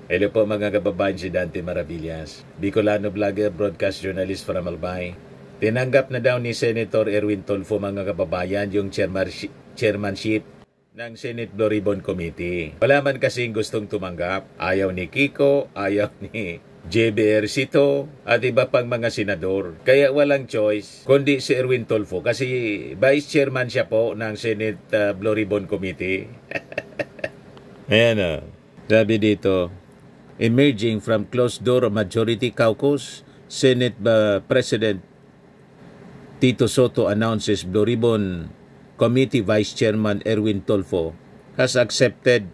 Hello po mga kababayan, si Dante Maravillas, Bicolano vlogger, broadcast journalist from Albay. Tinanggap na daw ni Senator Erwin Tulfo mga kababayan yung chairmanship ng Senate Blue Ribbon Committee. Wala man kasing gustong tumanggap. Ayaw ni Kiko, ayaw ni JB Ercito at iba pang mga senador. Kaya walang choice kundi si Erwin Tulfo kasi vice chairman siya po ng Senate Blue Ribbon Committee. Ayan o. Sabi dito, emerging from closed-door majority caucus, Senate President Tito Soto announces Blue Ribbon Committee Vice Chairman Erwin Tulfo has accepted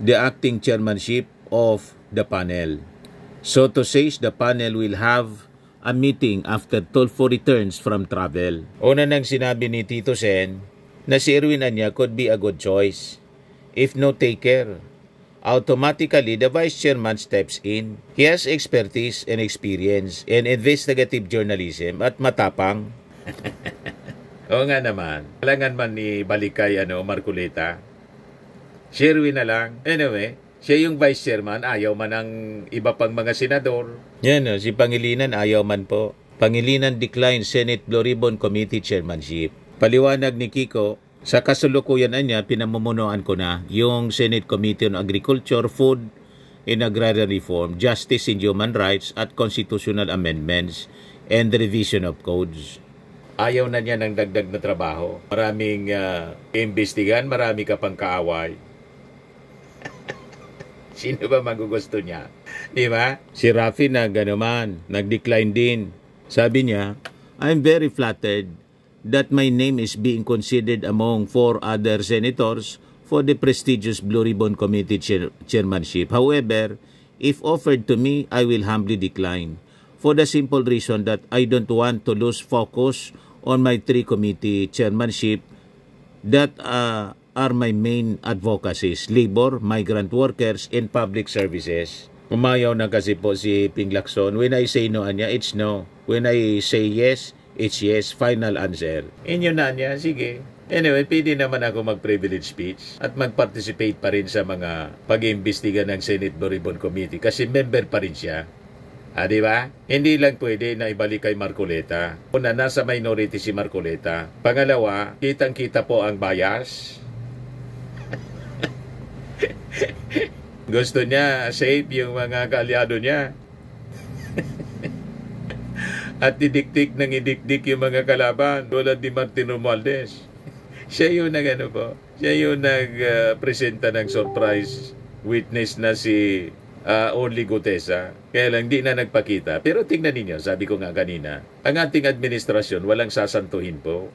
the acting chairmanship of the panel. Soto says the panel will have a meeting after Tulfo returns from travel. Una nang sinabi ni Tito Sen na si Erwin Anya could be a good choice. If no taker, automatically the vice chairman steps in. He has expertise and experience in investigative journalism at matapang. Oo nga naman. Kailangan man ni Balikay Marcoleta. Sherwin na lang. Anyway, siya yung vice chairman, ayaw man ng iba pang mga senador. Yan si Pangilinan ayaw man po. Pangilinan declined Senate Blue Ribbon Committee chairmanship. Paliwanag ni Kiko, sa kasulukuyan niya, pinamumunuan ko na yung Senate Committee on Agriculture, Food and Agrarian Reform, Justice and Human Rights at Constitutional Amendments and Revision of Codes. Ayaw na niya ng dagdag na trabaho. Maraming imbestigan, marami ka pang kaaway. Sino ba magugusto niya? Di ba? Si Rafi na ganoman, nag-decline din. Sabi niya, I'm very flattered that my name is being considered among 4 other senators for the prestigious Blue Ribbon Committee chairmanship. However, if offered to me, I will humbly decline for the simple reason that I don't want to lose focus on my 3 committee chairmanship that are my main advocacies: labor, migrant workers, and public services. Umayaw na kasi po si Ping Lacson. When I say no, Anya, it's no. When I say yes, it's yes, final answer. Inyo na niya, sige. Anyway, pwede naman ako mag-privilege speech at mag-participate pa rin sa mga pag-iimbestiga ng Senate Blue Ribbon Committee kasi member pa rin siya. Di ba? Hindi lang pwede na ibalik kay Marcoleta. Una, nasa minority si Marcoleta. Pangalawa, kitang-kita po ang bias. Gusto niya safe yung mga kaalyado niya. At didiktik ng idikdik yung mga kalaban tulad ni Martin Romualdez. Siya yung siya yung nag-presenta ng surprise witness na si Only Gutesa. Kaya lang di na nagpakita. Pero tingnan ninyo, sabi ko nga kanina, ang ating administrasyon walang sasantuhin po.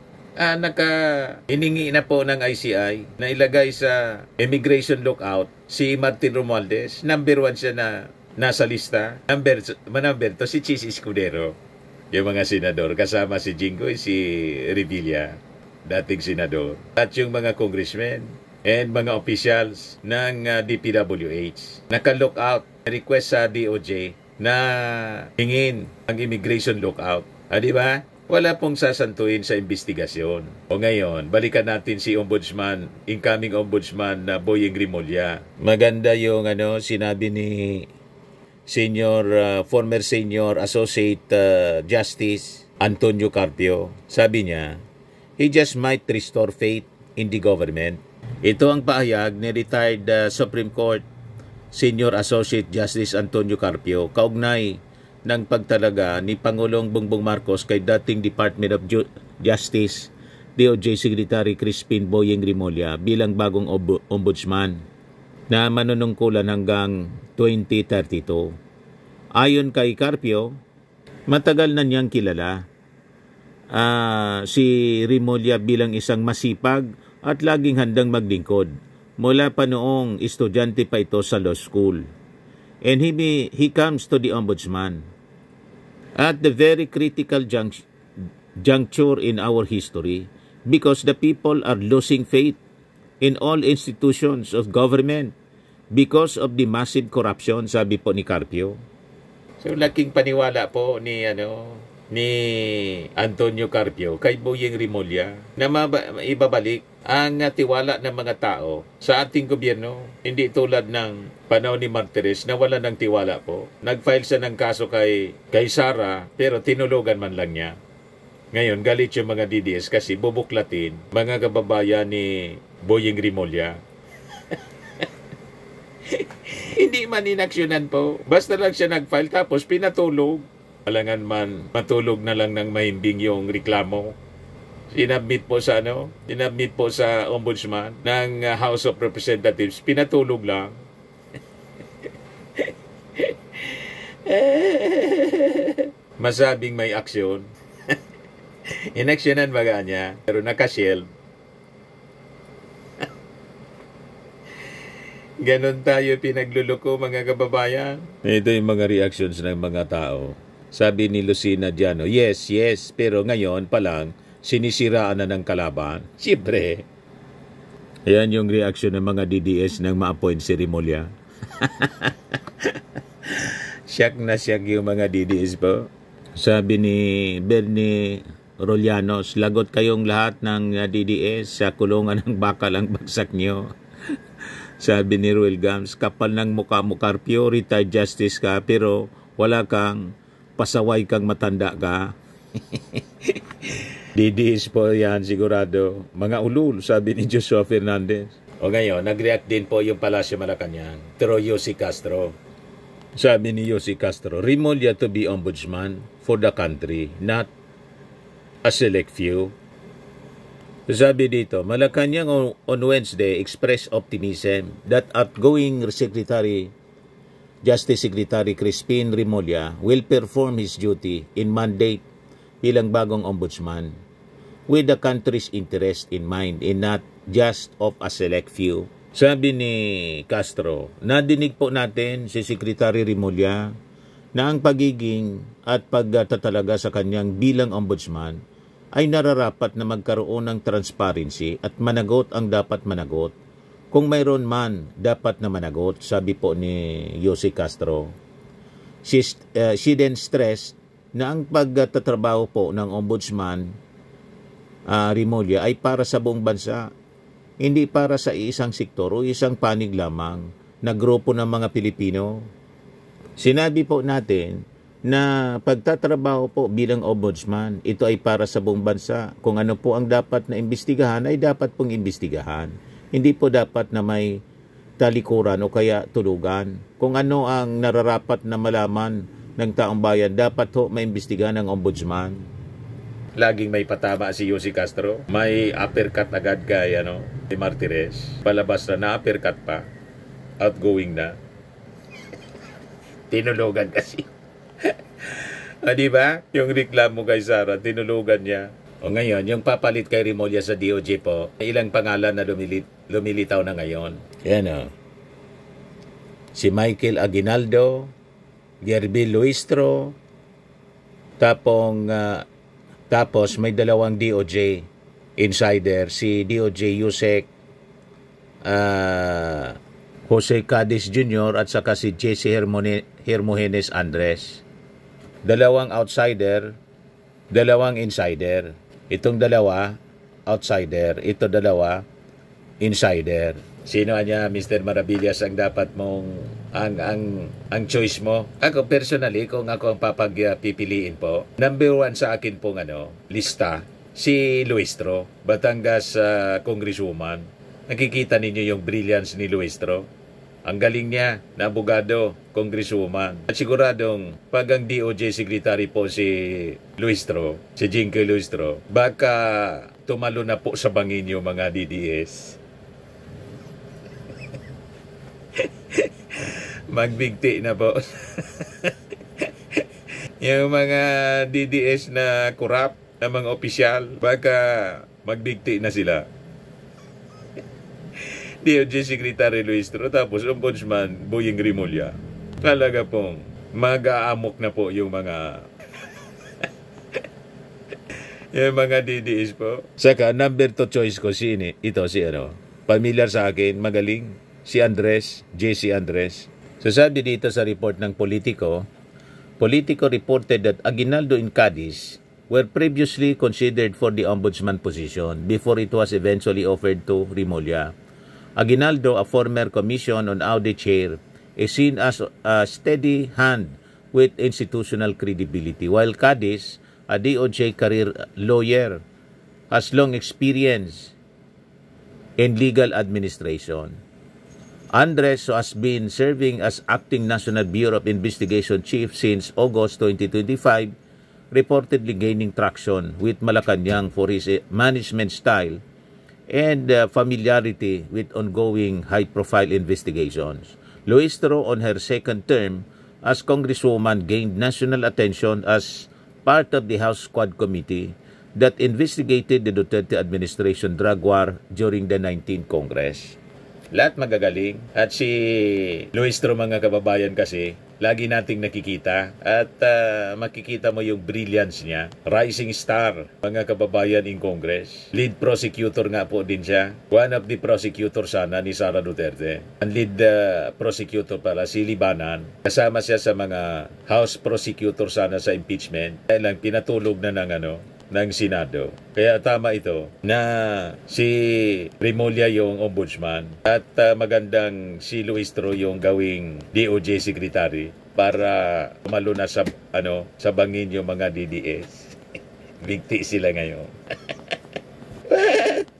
Hiningi na po ng ICI na ilagay sa immigration lookout si Martin Romualdez. Number 1 siya na nasa lista. Number 2 si Chis Escudero. Yung mga senador, kasama si Jinggoy, si Revilla, dating senador. At yung mga congressmen and mga officials ng DPWH. Naka-lookout, request sa DOJ na hingin ang immigration lookout. Di ba? Wala pong sasantuin sa investigasyon. O ngayon, balikan natin si Ombudsman, incoming Ombudsman na Boyeng Rimulya. Maganda yung sinabi ni former Senior Associate Justice Antonio Carpio. Sabi niya, he just might restore faith in the government. Ito ang pahayag ni retired Supreme Court Senior Associate Justice Antonio Carpio kaugnay ng pagtalaga ni Pangulong Bongbong Marcos kay dating Department of Justice DOJ Secretary Crispin Boyeng Rimulya bilang bagong ombudsman na manunungkulan hanggang 2032. Ayon kay Carpio, matagal na niyang kilala si Rimulya bilang isang masipag at laging handang maglingkod mula pa noong estudyante pa ito sa law school. And he comes to the ombudsman at the very critical juncture in our history because the people are losing faith in all institutions of government because of the massive corruption, sabi po ni Carpio. So laking paniwala po ni ni Antonio Carpio kay Boyeng Rimulya na ibabalik ang tiwala ng mga tao sa ating gobyerno. Hindi tulad ng panahon ni Martires na wala ng tiwala po. Nag-file siya ng kaso kay Sara pero tinulugan man lang niya. Ngayon, galit yung mga DDS kasi bubuklatin mga kababayan ni Boyeng Rimulya. Hindi man inaksyonan po. Basta lang siya nag-file tapos pinatulog. Alangan man matulog na lang ng mahimbing yung reklamo. Sinabmit po sa ombudsman ng House of Representatives. Pinatulog lang. Masabing may aksyon. Inaksyonan baga niya, pero nakashelve. Ganon tayo pinagluluko, mga kababayan. Ito yung mga reactions ng mga tao. Sabi ni Lucina Diano, yes, pero ngayon pa lang, sinisiraan na ng kalaban. Siyempre. Ayan yung reaction ng mga DDS nang ma-appoint si Rimulya. Siyak na siyak yung mga DDS po. Sabi ni Bernie Rolianos, lagot kayong lahat ng DDS sa kulungan ng bakal ang bagsak nyo. Sabi ni Ruel Gams, kapal ng mukha mo Carpio, retired justice ka, pero wala kang pasaway kang matanda ka. DDS po yan sigurado. Mga ulul, sabi ni Joshua Fernandez. O ngayon, nag-react din po yung Palasyo Malacanang. Pero Yossi Castro. Sabi ni Yossi Castro, Rimulya to be ombudsman for the country, not a select few. Sabi dito, Malacanang on Wednesday expressed optimism that outgoing Justice Secretary Crispin Rimulya will perform his duty in mandate bilang bagong ombudsman with the country's interest in mind and not just of a select few. Sabi ni Castro, nadinig po natin si Secretary Rimulya na ang pagiging at pagtatalaga sa kanyang bilang ombudsman ay nararapat na magkaroon ng transparency at managot ang dapat managot. Kung mayroon man, dapat na managot, sabi po ni Yossi Castro. She then stressed na ang pagtatrabaho po ng ombudsman Rimulya ay para sa buong bansa, hindi para sa isang sektor o isang panig lamang na grupo ng mga Pilipino. Sinabi po natin na pagtatrabaho po bilang ombudsman, ito ay para sa buong bansa. Kung ano po ang dapat na imbestigahan ay dapat pong imbestigahan. Hindi po dapat na may talikuran o kaya tulugan. Kung ano ang nararapat na malaman ng taong bayan, dapat ho maimbestigahan ng ombudsman. Laging may patama si Yossi Castro. May uppercut agad kay ni Martires. Palabas na uppercut pa. Outgoing na. Tinulugan kasi. Diba? Yung reklamo kay Sara, tinulugan niya. O ngayon, yung papalit kay Rimulya sa DOJ po, ilang pangalan na lumilitaw na ngayon. Yan o. Si Michael Aguinaldo, Gerbil Luistro, tapos may dalawang DOJ insider, si DOJ Yusek Jose Cadiz Jr. at saka si Jesse Hermogenes Andres. Dalawang outsider, dalawang insider. Itong dalawa, outsider. Ito dalawa, insider. Sino niya, Mr. Maravillas, ang dapat mong, ang choice mo? Ako, personally, kung ako ang pipiliin po, number 1 sa akin pong lista, si Luistro, Batangas Congresswoman. Nakikita ninyo yung brilliance ni Luistro. Ang galing niya na abogado, congresswoman. At siguradong pag ang DOJ secretary po si Luistro, si Jinky Luistro, baka tumalo na po sa bangin yung mga DDS. Magbigti na po. Yung mga DDS na corrupt, na mga opisyal, baka magbigti na sila. DOJ Secretary Luistro, tapos Ombudsman Boyeng Rimulya. Talaga pong mag-aamok na po yung mga yung mga DDS po. Saka number 2 choice ko si familiar sa akin, magaling, si Andres, JC Andres. So sabi dito sa report ng Politico, Politico reported that Aguinaldo and Cadiz were previously considered for the ombudsman position before it was eventually offered to Remulla. Aguinaldo, a former Commission on Audit chair, is seen as a steady hand with institutional credibility, while Cadiz, a DOJ career lawyer, has long experience in legal administration. Andres, who has been serving as acting National Bureau of Investigation chief since August 2025, reportedly gaining traction with Malacanang for his management style and familiarity with ongoing high-profile investigations. Luistro, on her second term as Congresswoman, gained national attention as part of the House Squad Committee that investigated the Duterte administration drug war during the 19th Congress. Lahat magagaling. At si Luistro, mga kababayan, kasi lagi nating nakikita at makikita mo yung brilliance niya. Rising star, mga kababayan, in Congress. Lead prosecutor nga po din siya. One of the prosecutor sana ni Sara Duterte. Ang lead prosecutor pala, si Libanan. Kasama siya sa mga House prosecutor sana sa impeachment. Dahil lang pinatulog na ng Senado. Kaya tama ito na si Remulla yung ombudsman at magandang si Luistro yung gawing DOJ secretary para malo na sa bangin yung mga DDS. Bigti sila ngayon.